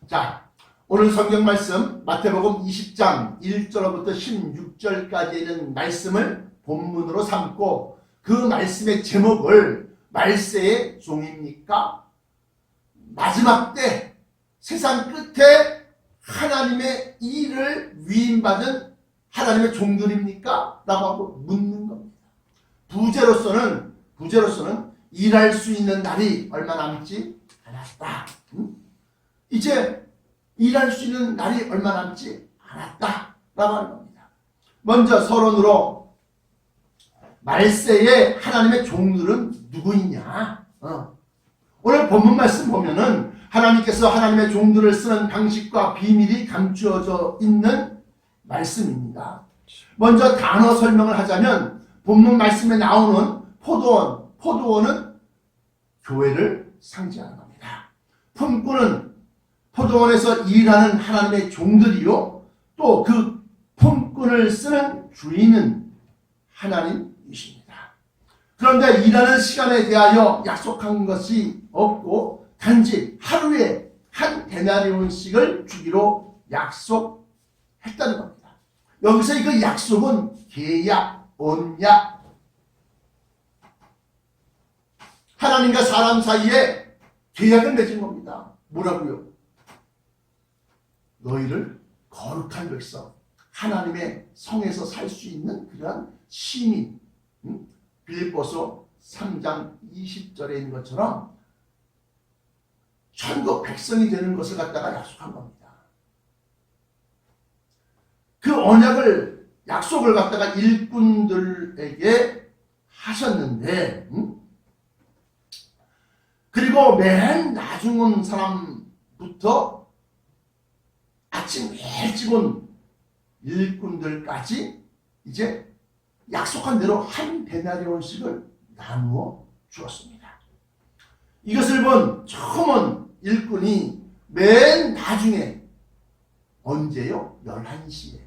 자, 오늘 성경 말씀 마태복음 20장 1절부터 16절까지 있는 말씀을 본문으로 삼고 그 말씀의 제목을 말세의 종입니까? 마지막 때 세상 끝에 하나님의 일을 위임받은 하나님의 종들입니까? 라고 하고 묻는 겁니다. 부제로서는 일할 수 있는 날이 얼마 남지 않았다. 이제 일할 수 있는 날이 얼마 남지 않았다 라고 하는 겁니다. 먼저 서론으로 말세에 하나님의 종들은 누구이냐. 오늘 본문 말씀 보면은 하나님께서 하나님의 종들을 쓰는 방식과 비밀이 감추어져 있는 말씀입니다. 먼저 단어 설명을 하자면 본문 말씀에 나오는 포도원은 교회를 상징하는 겁니다. 품꾼은 포도원에서 일하는 하나님의 종들이요, 또 그 품꾼을 쓰는 주인은 하나님이십니다. 그런데 일하는 시간에 대하여 약속한 것이 없고 단지 하루에 한 데나리온씩을 주기로 약속했다는 겁니다. 여기서 그 약속은 계약, 언약, 하나님과 사람 사이에 계약을 맺은 겁니다. 뭐라고요? 너희를 거룩한 백성, 하나님의 성에서 살 수 있는 그러한 시민, 빌립보서 3장 20절에 있는 것처럼 천국 백성이 되는 것을 갖다가 약속한 겁니다. 그 언약을, 약속을 갖다가 일꾼들에게 하셨는데, 그리고 맨 나중 온 사람부터 아침 일찍 온 일꾼들까지 이제 약속한 대로 한 데나리온씩을 나누어 주었습니다. 이것을 본 처음 온 일꾼이 맨 나중에 언제요? 11시에.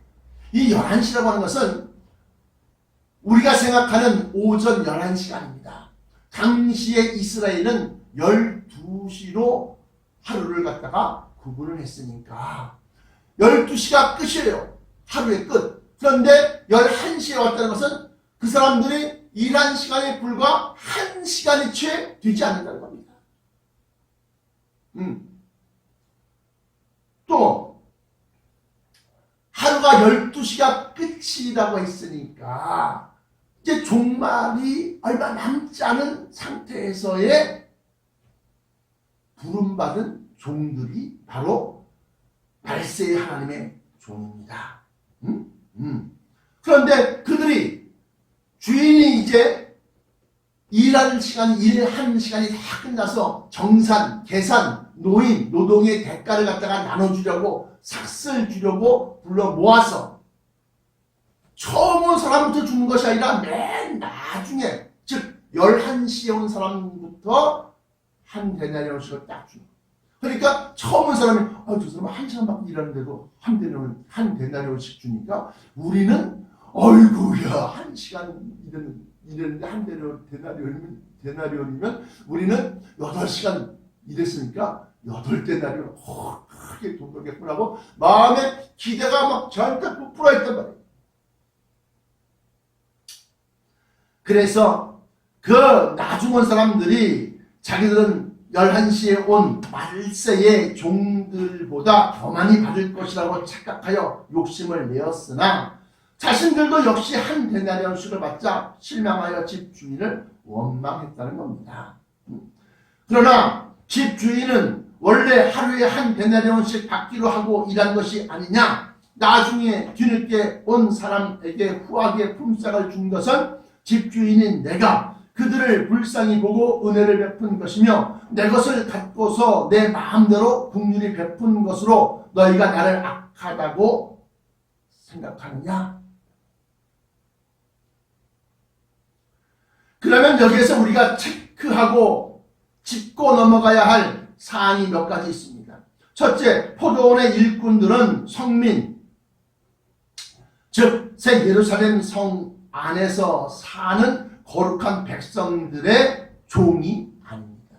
이 11시라고 하는 것은 우리가 생각하는 오전 11시가 아닙니다. 당시에 이스라엘은 12시로 하루를 갖다가 구분을 했으니까 12시가 끝이에요. 하루의 끝. 그런데 11시에 왔다는 것은 그 사람들이 일한 시간에 불과 1시간이 채 되지 않는다는 겁니다. 또 하루가 12시가 끝이라고 했으니까 이제 종말이 얼마 남지 않은 상태에서의 부름받은 종들이 바로 말세의 하나님의 종입니다. 그런데 그들이 주인이 이제 일하는 시간, 일하는 시간이 다 끝나서 정산, 계산, 노인, 노동의 대가를 갖다가 나눠주려고 삭슬 주려고 불러 모아서 처음 온 사람부터 주는 것이 아니라 맨 나중에, 즉 11시에 온 사람부터 한 데나리온씩을 딱 주는 거예요. 그러니까 처음 온 사람이 저 사람은 1시간밖에 일하는데도 한 데나리온씩 주니까 우리는 어이구야 1시간 일했는데 한 데나리온이면 우리는 8시간 일했으니까 8데나리온 크게 돈 벌겠구나 하고 마음에 기대가 막 저한테 부풀어 있단 말이에요. 그래서 그 나중 온 사람들이 자기들은 11시에 온 말세의 종들보다 더 많이 받을 것이라고 착각하여 욕심을 내었으나 자신들도 역시 한 데나리온씩을 받자 실망하여 집주인을 원망했다는 겁니다. 그러나 집주인은 원래 하루에 한 데나리온씩 받기로 하고 일한 것이 아니냐, 나중에 뒤늦게 온 사람에게 후하게 품삯을 준 것은 집주인인 내가 그들을 불쌍히 보고 은혜를 베푼 것이며 내 것을 갖고서 내 마음대로 긍휼히 베푼 것으로 너희가 나를 악하다고 생각하느냐? 그러면 여기에서 우리가 체크하고 짚고 넘어가야 할 사항이 몇 가지 있습니다. 첫째, 포도원의 일꾼들은 성민, 즉 새 예루살렘 성 안에서 사는 거룩한 백성들의 종이 아닙니다.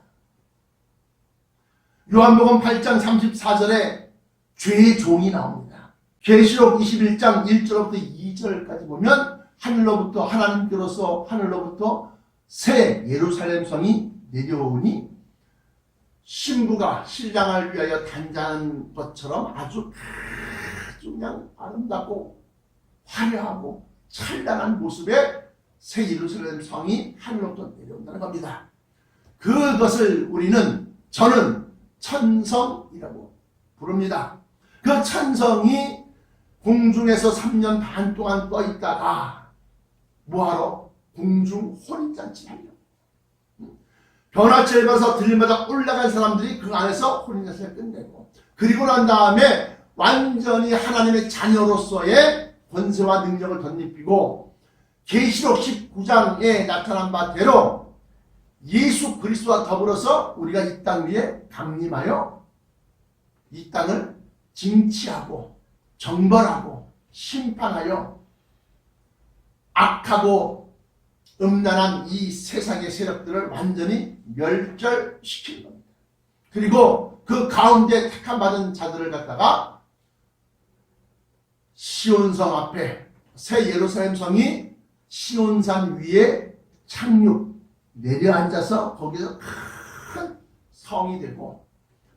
요한복음 8장 34절에 죄의 종이 나옵니다. 계시록 21장 1절부터 2절까지 보면 하나님께로서 하늘로부터 새 예루살렘 성이 내려오니 신부가 신랑을 위하여 단장한 것처럼 아주 그냥 아름답고 화려하고 찬란한 모습의 새 예루살렘 성이 하늘로부터 내려온다는 겁니다. 그것을 저는 천성이라고 부릅니다. 그 천성이 공중에서 3년 반 동안 떠 있다가 뭐하러? 공중 혼인잔치를 하려. 변화체에 가서 들마다 올라간 사람들이 그 안에서 혼인잔치를 끝내고, 그리고 난 다음에 완전히 하나님의 자녀로서의 권세와 능력을 덧입히고 계시록 19장에 나타난 바대로 예수 그리스도와 더불어서 우리가 이 땅 위에 강림하여 이 땅을 징치하고 정벌하고 심판하여 악하고 음란한 이 세상의 세력들을 완전히 멸절시키는 겁니다. 그리고 그 가운데 택함받은 자들을 갖다가 시온성 앞에, 새 예루살렘 성이 시온산 위에 내려앉아서 거기서 큰 성이 되고,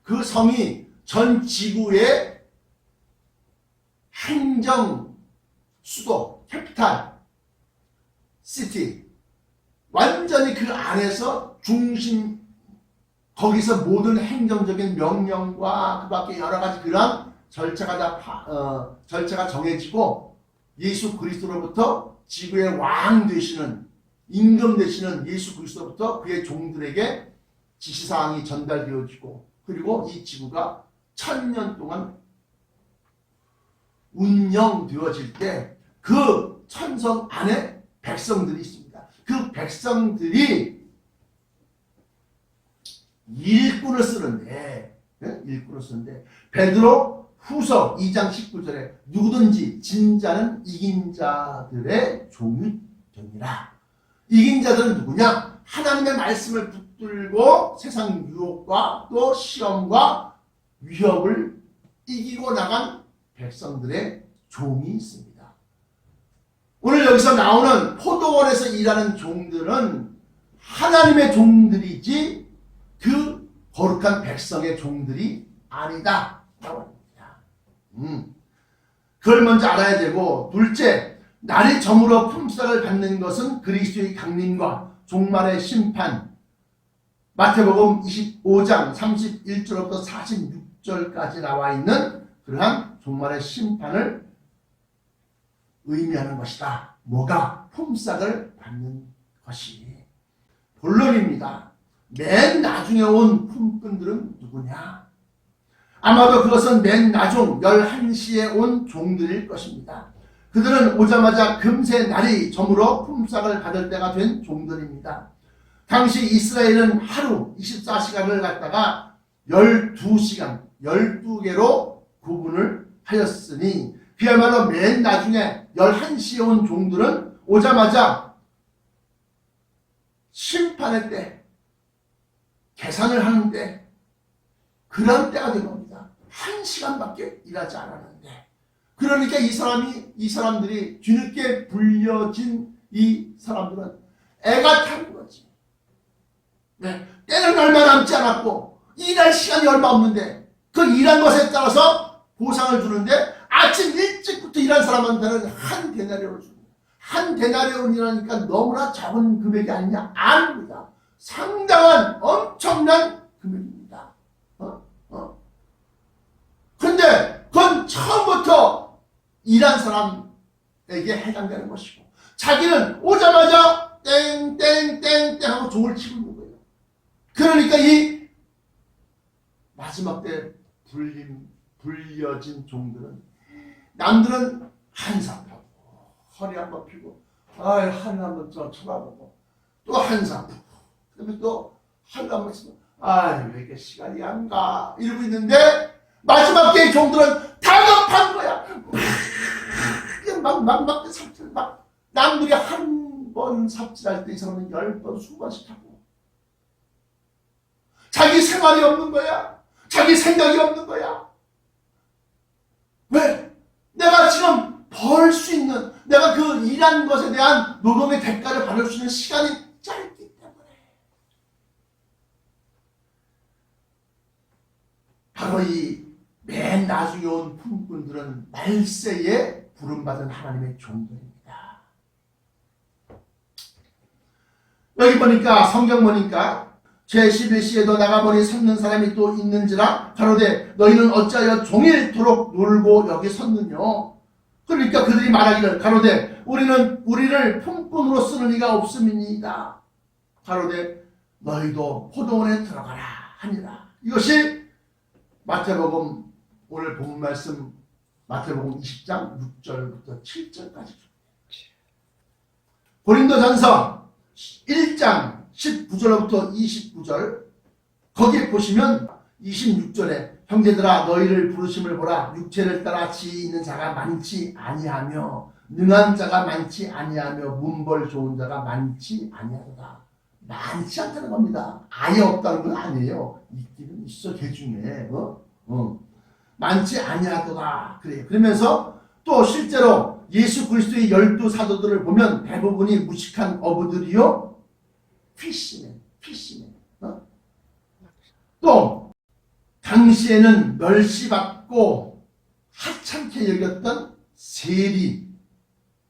그 성이 전 지구의 행정 수도, 캐피탈 시티, 완전히 그 안에서 거기서 모든 행정적인 명령과 그 밖에 여러 가지 그런 절차가 정해지고, 예수 그리스도로부터 지구의 왕 되시는, 임금 되시는 예수 그리스도로부터 그의 종들에게 지시사항이 전달되어지고, 그리고 이 지구가 1000년 동안 운영되어질 때 그 천성 안에 백성들이 있습니다. 그 백성들이 일꾼을 쓰는데 베드로 후서 2장 19절에 누구든지 진자는 이긴 자들의 종이 되니라. 이긴 자들은 누구냐? 하나님의 말씀을 붙들고 세상 유혹과 또 시험과 위협을 이기고 나간 백성들의 종이 있습니다. 오늘 여기서 나오는 포도원에서 일하는 종들은 하나님의 종들이지 그 거룩한 백성의 종들이 아니다. 그걸 먼저 알아야 되고, 둘째, 날이 저물어 품삯을 받는 것은 그리스도의 강림과 종말의 심판, 마태복음 25장 31절부터 46절까지 나와 있는 그러한 종말의 심판을 의미하는 것이다. 뭐가? 품삯을 받는 것이. 본론입니다. 맨 나중에 온 품꾼들은 누구냐? 아마도 그것은 맨 나중 11시에 온 종들일 것입니다. 그들은 오자마자 금세 날이 저물어 품삯을 받을 때가 된 종들입니다. 당시 이스라엘은 하루 24시간을 갖다가 12시간, 12개로 구분을 하였으니, 그야말로 맨 나중에 11시에 온 종들은 오자마자 심판의 때, 계산을 하는데 그런 때가 된 겁니다. 1시간밖에 일하지 않았는데, 그러니까 이 사람들이 뒤늦게 불려진 이 사람들은 애가 타는 거지. 때는 얼마 남지 않았고 일할 시간이 얼마 없는데 그 일한 것에 따라서 보상을 주는데, 아침 일찍부터 일한 사람한테는 한 데나리온을 줍니다. 한 데나리온이라니까 너무나 작은 금액이 아니냐? 아닙니다. 상당한 엄청난 금액입니다. 근데 그건 처음부터 일한 사람에게 해당되는 것이고, 자기는 오자마자 땡땡땡땡 하고 종을 치고 있는 거예요. 그러니까 이 마지막 때 불려진 종들은, 남들은 한사하고 허리 한번 펴고 하늘 한번 쳐다보고 또 한사, 그다음에 또 하늘 한번 치고 왜 이렇게 시간이 안 가 이러고 있는데, 마지막 때의 종들은 다급한 거야. 막 삽질, 남들이 한 번 삽질할 때 이 사람은 10번, 20번씩 하고, 자기 생활이 없는 거야. 자기 생각이 없는 거야. 왜? 내가 지금 벌 수 있는, 내가 그 일한 것에 대한 노동의 대가를 받을 수 있는 시간이 짧기 때문에. 바로 이 맨 나중에 온 품꾼들은 말세에 부름받은 하나님의 종들입니다. 여기 보니까, 성경 보니까 제11시에도 나가보니 섰는 사람이 또 있는지라 가로되 너희는 어찌하여 종일토록 놀고 여기 섰느뇨. 그러니까 그들이 말하기를 가로되 우리를 품꾼으로 쓰는 이가 없음이니이다. 가로되 너희도 포도원에 들어가라 하니라. 이것이 마태복음, 오늘 본 말씀 마태복음 20장 6절부터 7절까지. 고린도전서 1장 19절부터 29절, 거기에 보시면 26절에 형제들아 너희를 부르심을 보라. 육체를 따라 지혜 있는 자가 많지 아니하며 능한 자가 많지 아니하며 문벌 좋은 자가 많지 아니하도다. 많지 않다는 겁니다. 아예 없다는 건 아니에요. 있기는 있어, 대중에. 많지 아니하도다. 그래요. 그러면서 또 실제로 예수 그리스도의 12사도들을 보면 대부분이 무식한 어부들이요, 피시맨. 또 당시에는 멸시받고 하찮게 여겼던 세리,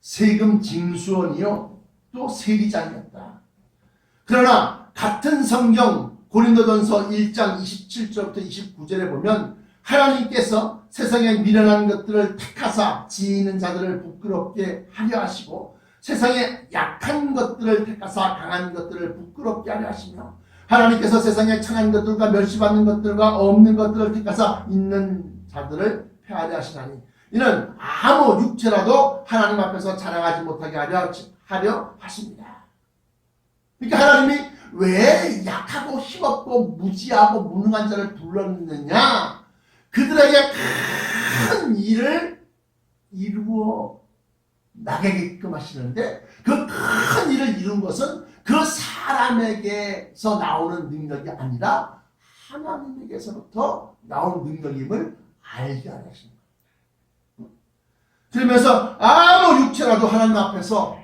세금 징수원이요, 또 세리장이었다. 그러나 같은 성경 고린도전서 1장 27절부터 29절에 보면 하나님께서 세상에 미련한 것들을 택하사 지혜 있는 자들을 부끄럽게 하려 하시고 세상에 약한 것들을 택하사 강한 것들을 부끄럽게 하려 하시며 하나님께서 세상에 천한 것들과 멸시받는 것들과 없는 것들을 택하사 있는 자들을 폐하려 하시나니 이는 아무 육체라도 하나님 앞에서 자랑하지 못하게 하려 하십니다. 그러니까 하나님이 왜 약하고 힘없고 무지하고 무능한 자를 불렀느냐? 그들에게 큰 일을 이루어 나가게끔 하시는데 그 큰 일을 이룬 것은 그 사람에게서 나오는 능력이 아니라 하나님에게서부터 나온 능력임을 알게 하시는 거예요. 그러면서 아무 육체라도 하나님 앞에서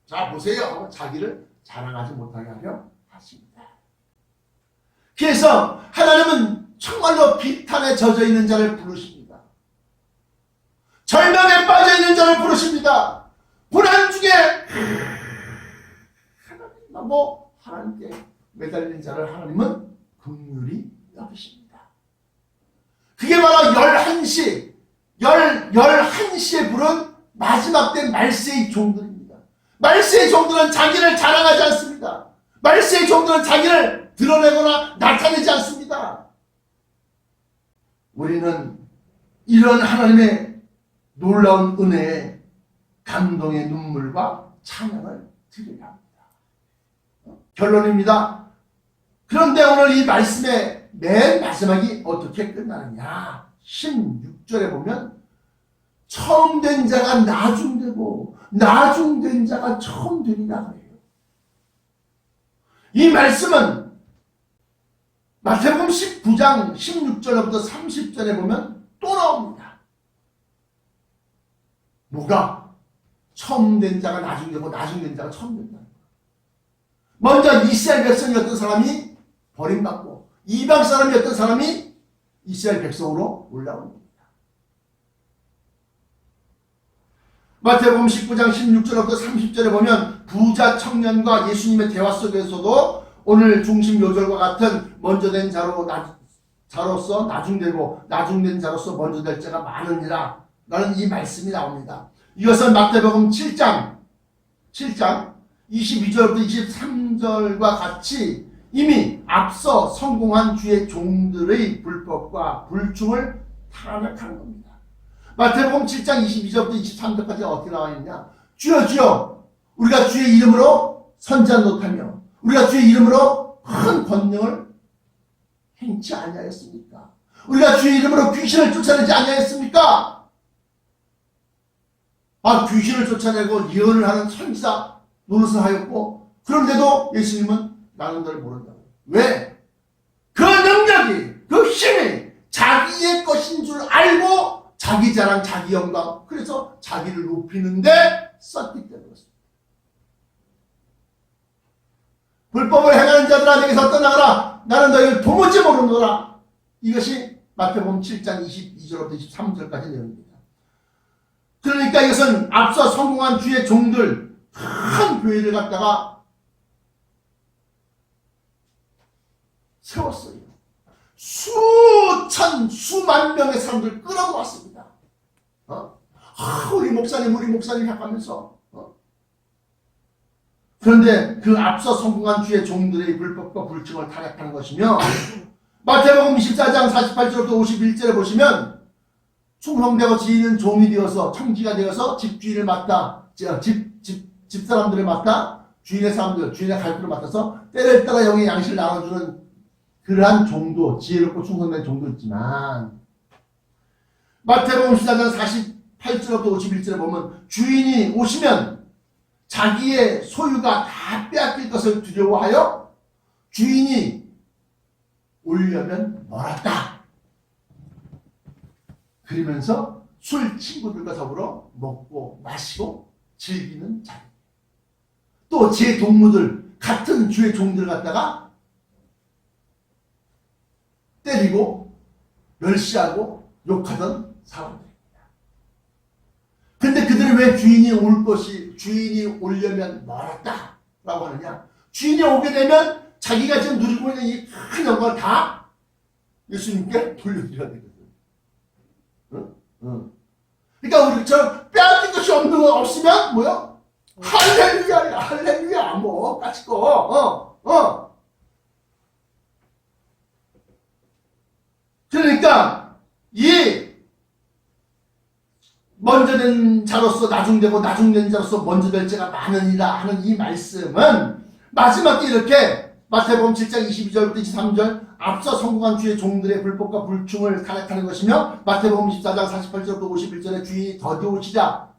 자 보세요, 자기를 자랑하지 못하게 하려 하십니다. 그래서 하나님은 정말로 비탄에 젖어 있는 자를 부르십니다. 절망에 빠져 있는 자를 부르십니다. 고난 중에 하나님께 매달린 자를 하나님은 긍휼히 여기십니다. 그게 바로 11시에 부른 마지막 때 말세의 종들입니다. 말세의 종들은 자기를 자랑하지 않습니다. 말세의 종들은 자기를 드러내거나 나타내지 않습니다. 우리는 이런 하나님의 놀라운 은혜에 감동의 눈물과 찬양을 드려야 합니다. 결론입니다. 그런데 오늘 이 말씀의 맨 마지막이 어떻게 끝나느냐? 16절에 보면 처음 된 자가 나중되고 나중된 자가 처음 되리라 그래요. 이 말씀은 마태복음 19장 16절부터 30절에 보면 또 나옵니다. 뭐가? 처음 된 자가 나중되고 나중된 자가 처음 된다. 먼저 이스라엘 백성이었던 사람이 버림받고 이방 사람이었던 사람이 이스라엘 백성으로 올라옵니다. 마태복음 19장 16절부터 30절에 보면 부자 청년과 예수님의 대화 속에서도 오늘 중심 요절과 같은 먼저 된 자로서 나중되고 나중된 자로서 먼저 될 자가 많으니라 라는 이 말씀이 나옵니다. 이것은 마태복음 7장 22절부터 23절과 같이 이미 앞서 성공한 주의 종들의 불법과 불충을 탄핵한 겁니다. 마태복음 7장 22절부터 23절까지 어떻게 나와 있냐? 주여 주여 우리가 주의 이름으로 선지한 못하며 우리가 주의 이름으로 큰 권능을 행치 아니하였습니까? 우리가 주의 이름으로 귀신을 쫓아내지 아니하였습니까? 귀신을 쫓아내고 예언을 하는 선지자 노릇을 하였고 그런데도 예수님은 나는 널 모른다고. 왜? 그 능력이, 그 힘이 자기의 것인 줄 알고 자기 자랑, 자기 영광, 그래서 자기를 높이는데 썼기 때문에 그렇습니다. 불법을 행하는 자들아 내게서 떠나가라. 나는 너희를 도무지 모르노라. 이것이 마태복음 7장 22절부터 23절까지 내용입니다. 그러니까 이것은 앞서 성공한 주의 종들 큰 교회를 갖다가 세웠어요. 수천, 수만 명의 사람들을 끌어모았습니다. 우리 목사님 하면서. 그런데 그 앞서 성공한 주의 종들의 불법과 불충을 타락하는 것이며, 마태복음 24장 48절부터 51절에 보시면 충성되고 지혜는 종이 되어서 청지가 되어서 집주인을 맡아 집사람들을 맡아 주인의 사람들, 주인의 갈구를 맡아서 때를 따라 영의 양식을 나눠주는 그러한 종도, 지혜롭고 충성된 종도 있지만, 마태복음 14장 48절부터 51절에 보면 주인이 오시면 자기의 소유가 다 빼앗길 것을 두려워하여 주인이 오려면 멀었다. 그러면서 술 친구들과 더불어 먹고 마시고 즐기는 자리. 또 제 동무들, 같은 주의 종들 갖다가 때리고 멸시하고 욕하던 사람들입니다. 근데 그들은 왜 주인이 오려면 멀었다 라고 하느냐? 주인이 오게 되면 자기가 지금 누리고 있는 이 큰 영광을 다 예수님께 돌려드려야 되거든. 그러니까 우리처럼 빼앗긴 것이 없으면 뭐요? 할렐루야, 할렐루야, 뭐 까짓거. 그러니까 이 먼저 된 자로서 나중되고 나중된 자로서 먼저 될 자가 많으니라 하는 이 말씀은 마지막에 이렇게 마태복음 7장 22절부터 23절 앞서 성공한 주의 종들의 불법과 불충을 타락하는 것이며, 마태복음 14장 48절부터 51절에 주인이 더디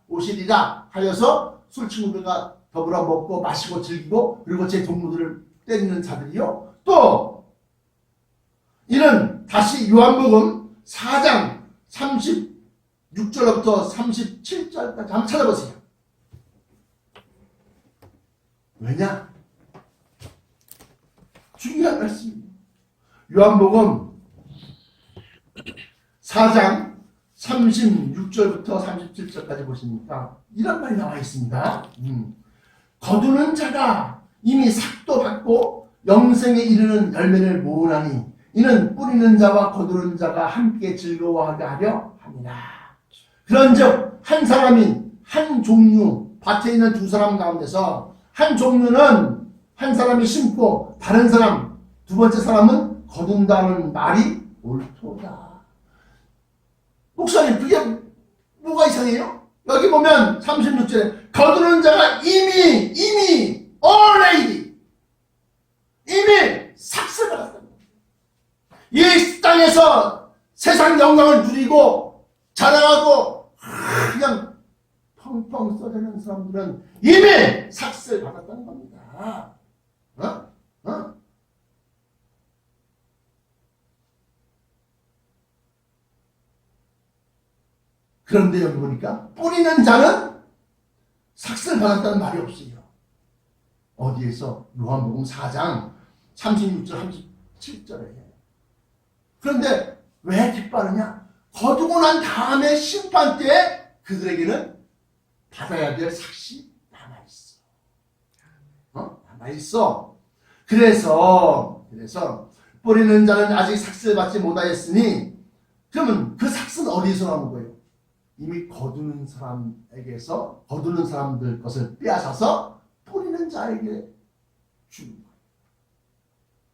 오시리라 하여서 술 친구들과 더불어 먹고 마시고 즐기고 그리고 제 동무들을 때리는 자들이요. 또 이는 다시 요한복음 4장 36절부터 37절까지 한번 찾아보세요. 왜냐? 중요한 말씀입니다. 요한복음 4장 36절부터 37절까지 보시니까 이런 말이 나와 있습니다. 거두는 자가 이미 삭도 받고 영생에 이르는 열매를 모으나니 이는 뿌리는 자와 거두는 자가 함께 즐거워하게 하려 합니다. 그런즉 한 사람이 한 종류, 밭에 있는 두 사람 가운데서 한 종류는 한 사람이 심고 다른 사람, 두 번째 사람은 거둔다는 말이 옳도다. 목사님, 그게 뭐가 이상해요? 여기 보면 36절에 거두는 자가 이미 already 이미 삭슬 받았다. 이 땅에서 세상 영광을 누리고 자랑하고 그냥 펑펑 쏘대는 사람들은 이미 삭슬 받았다는 겁니다. 그런데 여기 보니까 뿌리는 자는 삭슬 받았다는 말이 없어요. 어디에서? 요한복음 4장 36절 37절에. 그런데 왜 기뻐하느냐? 거두고 난 다음에 심판 때에 그들에게는 받아야 될 삭시 남아있어. 남아있어. 그래서 뿌리는 자는 아직 삭슬 받지 못하였으니, 그러면 그 삭슬은 어디서 나온 거예요? 이미 거두는 사람들 것을 빼앗아서 뿌리는 자에게 주는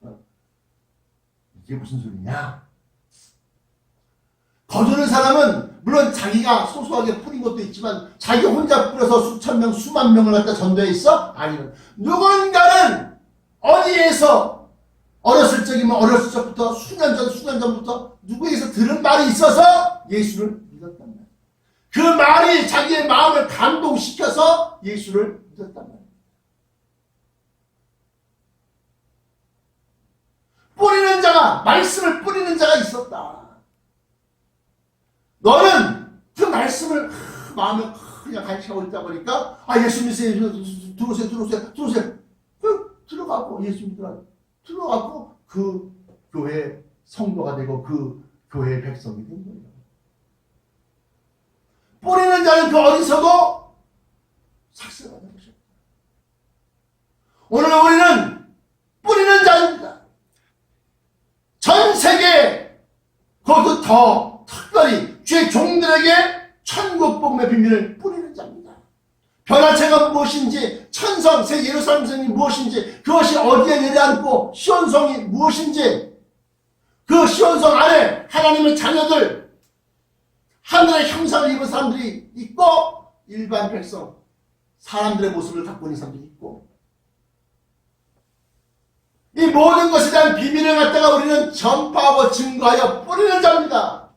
거예요. 이게 무슨 소리냐? 거두는 사람은 물론 자기가 소소하게 뿌린 것도 있지만 자기 혼자 뿌려서 수천 명, 수만 명을 갖다 전도해 있어? 아니면 누군가는 어디에서 어렸을 적부터 수년 전부터 누구에게서 들은 말이 있어서 예수를 믿었단 말이에요. 그 말이 자기의 마음을 감동시켜서 예수를 믿었단 말이에요. 뿌리는 자가, 말씀을 뿌리는 자가 있었다. 너는 그 말씀을 마음에 그냥 간직하고 있다 보니까 예수 믿으세요. 들어오세요. 들어가고 예수 들어가고 그 교회 성도가 되고 그 교회의 백성이 된 거예요. 뿌리는 자는 그 어디서도 삭스가 되는 것입니다. 오늘 우리는 뿌리는 자입니다. 전 세계 그것도 더 특별히 주의 종들에게 천국 복음의 비밀을 뿌리는 자입니다. 변화체가 무엇인지, 천성, 새 예루살렘 성이 무엇인지, 그것이 어디에 내려앉고 시온성이 무엇인지, 그 시온성 안에 하나님의 자녀들, 하늘의 형상을 입은 사람들이 있고, 일반 백성, 사람들의 모습을 갖고 있는 사람들이 있고, 이 모든 것에 대한 비밀을 갖다가 우리는 전파하고 증거하여 뿌리는 자입니다.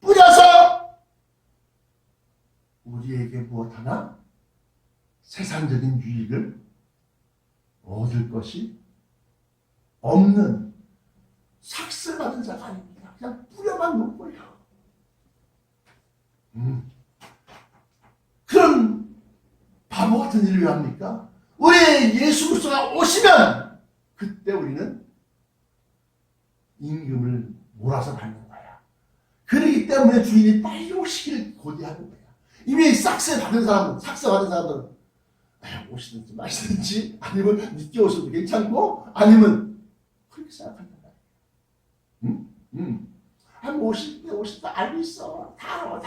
뿌려서 우리에게 무엇하나 세상적인 유익을 얻을 것이 없는 삭슬받은 자가 아닙니다. 그냥 뿌려만 놓은 거예요. 그런 바보 같은 일을 왜 합니까? 우리 예수 그리스도가 오시면 그때 우리는 임금을 몰아서 받는 거야. 그렇기 때문에 주인이 빨리 오시길 고대하는 거야. 이미 삭스 받은 사람들은 오시든지 마시든지, 아니면 늦게 오셔도 괜찮고, 아니면 그렇게 생각한단 말이야. 오신다 알고 있어. 다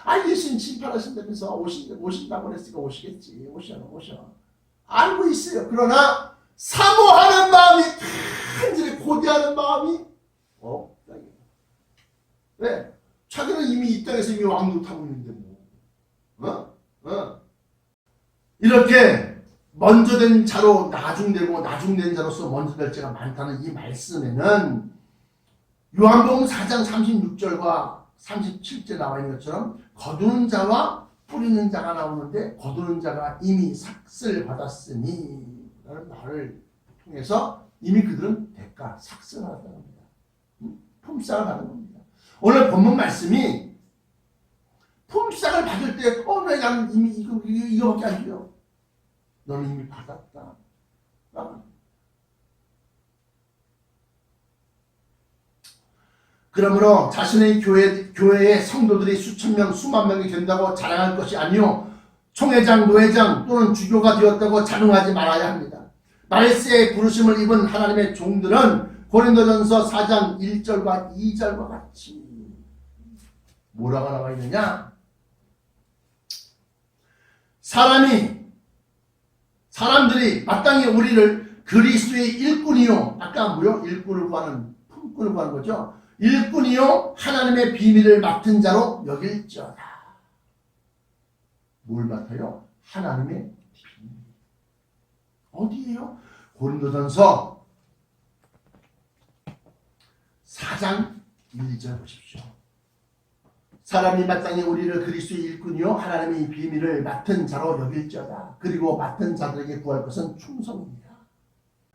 알아. 예수님 심판하신다면서 오신다고 그랬으니까 오시겠지. 오셔. 알고 있어요. 그러나 사모하는 마음이, 간절히 고대하는 마음이 없다. 왜? 자기는 이미 이 땅에서 이미 왕노릇하고 있는데 뭐. 이렇게 먼저 된 자로 나중되고 나중된 자로서 먼저 될 자가 많다는 이 말씀에는 요한복음 4장 36절과 37절 나와 있는 것처럼 거두는 자와 뿌리는 자가 나오는데, 거두는 자가 이미 삭슬 받았으니 라는 말을 통해서 이미 그들은 대가 삭슬을 받았다는 겁니다. 품삯을 받은 겁니다. 오늘 본문 말씀이 품삯을 받을 때 나는 이미 이거밖에 안 돼요. 너는 이미 받았다. 그러므로 자신의 교회의 성도들이 수천 명, 수만 명이 된다고 자랑할 것이 아니요 총회장, 노회장 또는 주교가 되었다고 자랑하지 말아야 합니다. 말세의 부르심을 입은 하나님의 종들은 고린도전서 4장 1절과 2절과 같이 뭐라고 나와 있느냐? 사람들이 마땅히 우리를 그리스도의 일꾼이요, 아까 일꾼을 구하는, 품꾼을 구하는 거죠. 일꾼이요 하나님의 비밀을 맡은 자로 여길지어다. 뭘 맡아요? 하나님의 비밀. 어디에요? 고린도전서 4장 1절 보십시오. 사람이 마땅히 우리를 그리스도의 일꾼이요 하나님의 비밀을 맡은 자로 여길지어다. 그리고 맡은 자들에게 구할 것은 충성입니다.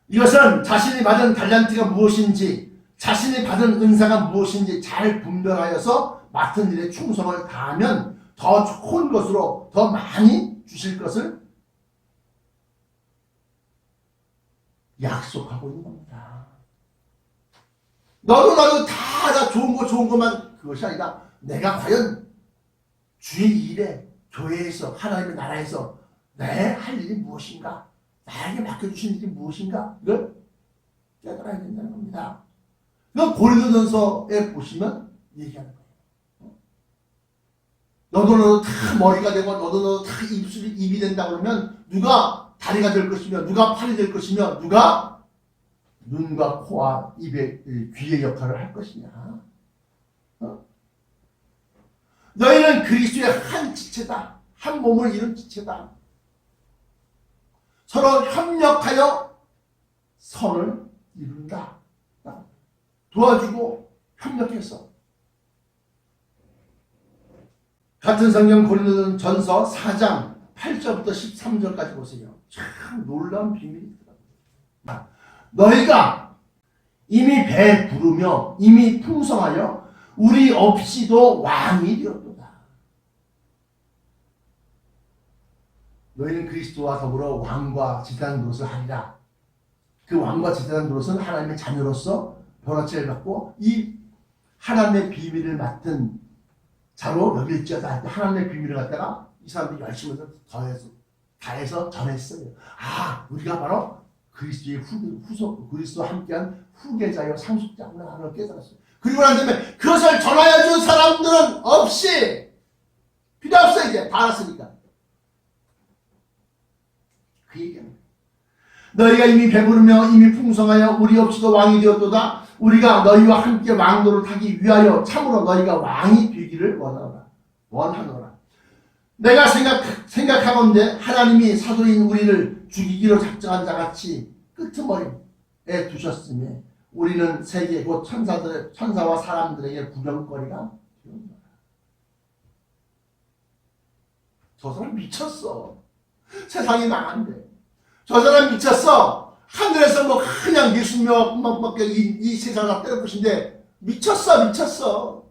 이것은 자신이 받은 달란트가 무엇인지, 자신이 받은 은사가 무엇인지 잘 분별하여서 맡은 일에 충성을 다하면 더 좋은 것으로 더 많이 주실 것을 약속하고 있는 겁니다. 너도 나도 다 좋은 것만, 그것이 아니라 내가 과연 주의 일에, 교회에서, 하나님의 나라에서 내 할 일이 무엇인가, 나에게 맡겨주신 일이 무엇인가, 이걸 깨달아야 된다는 겁니다. 이건 고린도전서에 보시면 얘기하는 거예요. 너도 다 머리가 되고 너도 다 입이 된다 그러면 누가 다리가 될 것이며, 누가 팔이 될 것이며, 누가 눈과 코와 입의, 귀의 역할을 할 것이냐. 너희는 그리스도의 한 지체다. 한 몸을 이룬 지체다. 서로 협력하여 선을 이룬다. 도와주고 협력해서. 같은 성경 고린도전서 4장 8절부터 13절까지 보세요. 참 놀라운 비밀이 있더라고요. 너희가 이미 배부르며 이미 풍성하여 우리 없이도 왕이 되었도다. 너희는 그리스도와 더불어 왕과 제사장 노릇을 하리라. 그 왕과 제사장 노릇은 하나님의 자녀로서 변화체를 받고 이 하나님의 비밀을 맡은 자로 여길지어다. 하나님의 비밀을 갖다가 이 사람들이 열심히 다해서 전했어요. 아, 우리가 바로 그리스도의 그리스도와 함께한 후계자여 상속자구나 하는 걸 깨달았어요. 그리고 난 다음에 그것을 전하여 준 사람들은 없이 필요 없어. 이제 다 알았으니까. 그 얘기는 너희가 이미 배부르며 이미 풍성하여 우리 없이도 왕이 되었도다. 우리가 너희와 함께 왕노를 하기 위하여 참으로 너희가 왕이 되기를 원하노라. 내가 생각하건대 하나님이 사도인 우리를 죽이기로 작정한 자같이 끄트머리에 두셨으니 우리는 세계 곧 천사와 사람들에게 구경거리가 되었노라. 저 사람 미쳤어. 세상이 망한데 저 사람 미쳤어. 하늘에서 뭐 그냥 예수님과 이 세상을 다 때려부신데 미쳤어.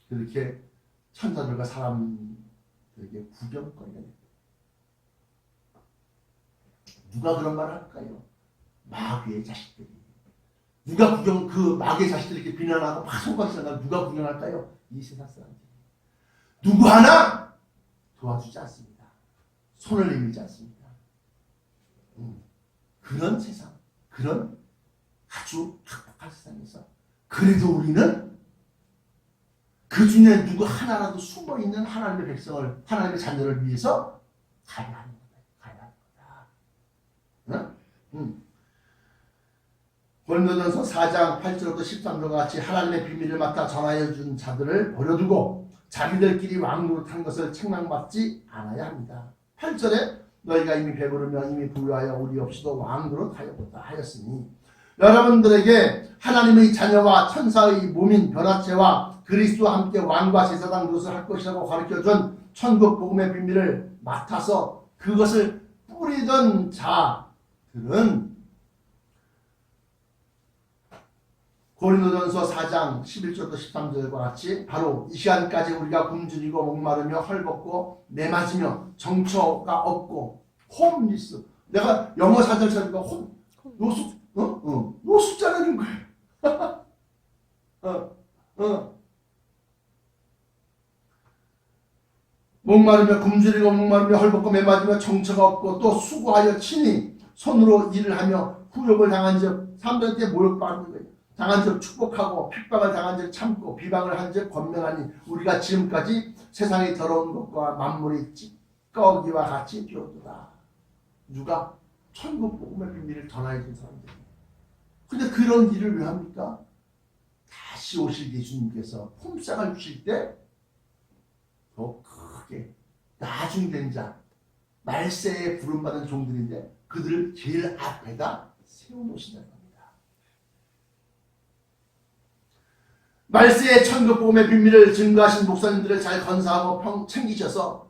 그렇게 천사들과 사람들에게 구경거리가 됐다. 누가 그런 말을 할까요? 마귀의 자식들이. 누가 그 마귀의 자식들이 이렇게 비난하고 막 손가락질하고 누가 구경할까요? 이 세상 사람들이. 누구 하나 도와주지 않습니다. 손을 내밀지 않습니다. 그런 세상, 그런 아주 각박한 세상에서 그래도 우리는 그 중에 누구 하나라도 숨어있는 하나님의 백성을, 하나님의 자녀를 위해서 가야 하는 거다. 고린도전서 4장 8절부터 13절과 같이 하나님의 비밀을 맡아 전하여 준 자들을 버려두고 자기들끼리 왕노릇한 것을 책망받지 않아야 합니다. 8절에 너희가 이미 배부르며 이미 부유하여 우리 없이도 왕노릇하였다 하였으니 여러분들에게 하나님의 자녀와 천사의 몸인 변화체와 그리스도와 함께 왕과 제사장 노릇을 할 것이라고 가르쳐준 천국 복음의 비밀을 맡아서 그것을 뿌리던 자들은 고린도전서 4장 11절부터 13절과 같이 바로 이 시간까지 우리가 굶주리고 목마르며 헐벗고 매맞으며 정처가 없고 홈리스. 내가 영어 사절 찾으니까 노숙자라는 거예요. 목마르며 굶주리고 목마르며 헐벗고 매맞으며 정처가 없고 또 수고하여 친히 손으로 일을 하며 후욕을 당한 즉 사람들한테 모욕받는 거예요. 당한 즉 축복하고 핍박을 당한 즉 참고 비방을 한 즉 권면하니 우리가 지금까지 세상에 더러운 것과 만물이 찌꺼기와 같이 되었도다. 누가? 천국 복음의 비밀을 전하여 준 사람들. 근데 그런 일을 왜 합니까? 다시 오실 예수님께서 품삯을 주실 때 더 크게 나중된 자, 말세에 부름받은 종들인데 그들을 제일 앞에다 세워놓으신다는 겁니다. 말세의 천국 복음의 비밀을 증거하신 목사님들을 잘 건사하고 챙기셔서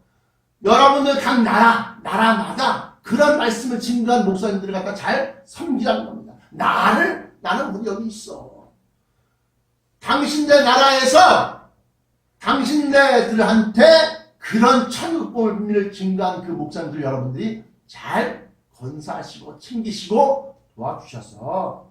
여러분들 각 나라마다 그런 말씀을 증거한 목사님들을 갖다 잘 섬기라는 겁니다. 나는 우리 여기 있어. 당신들 나라에서 당신네들한테 그런 천국 복음의 비밀을 증거한 그 목사님들 여러분들이 잘 건사하시고 챙기시고 도와주셔서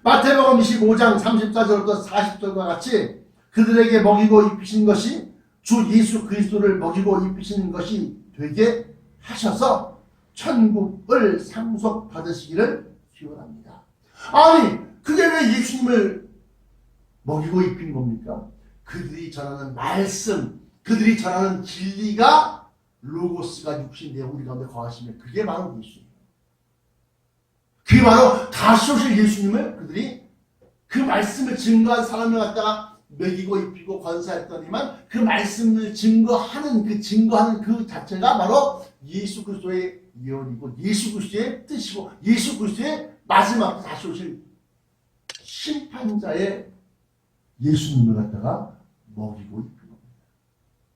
마태복음 25장 34절부터 40절과 같이 그들에게 먹이고 입히신 것이 주 예수 그리스도를 먹이고 입히시는 것이 되게 하셔서 천국을 상속받으시기를 기원합니다. 아니 그게 왜 예수님을 먹이고 입히는 겁니까? 그들이 전하는 말씀, 그들이 전하는 진리가 로고스가 육신되어 우리 가운데 거하시면 그게 바로 예수님. 그게 바로 다시 오실 예수님을 그들이 그 말씀을 증거한 사람을 갖다가 먹이고 입히고 권사했더니만 그 말씀을 증거하는 그 자체가 바로 예수 그리스도의 예언이고 예수 그리스도의 뜻이고 예수 그리스도의 마지막 다시 오실 심판자의 예수님을 갖다가 먹이고 입히고